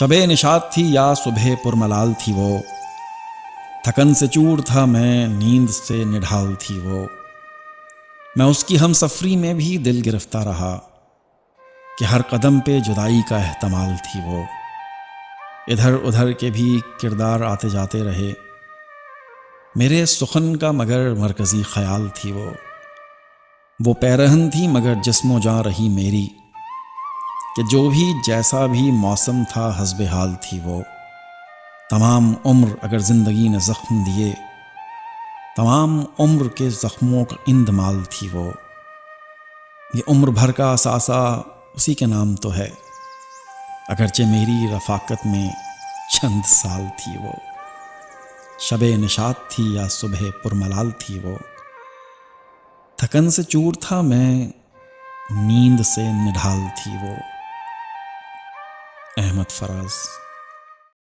شب نشاط تھی یا صبح پرملال تھی وہ، تھکن سے چور تھا میں، نیند سے نڈھال تھی وہ۔ میں اس کی ہم سفری میں بھی دل گرفتہ رہا کہ ہر قدم پہ جدائی کا احتمال تھی وہ۔ ادھر ادھر کے بھی کردار آتے جاتے رہے، میرے سخن کا مگر مرکزی خیال تھی وہ پیرہن تھی مگر جسم و جاں رہی میری، کہ جو بھی جیسا بھی موسم تھا حسب حال تھی وہ۔ تمام عمر اگر زندگی نے زخم دیے، تمام عمر کے زخموں کا اندمال تھی وہ۔ یہ عمر بھر کا اثاثہ اسی کے نام تو ہے، اگرچہ میری رفاقت میں چند سال تھی وہ۔ شب نشاط تھی یا صبح پرملال تھی وہ، تھکن سے چور تھا میں، نیند سے نڈھال تھی وہ۔ احمد فراز۔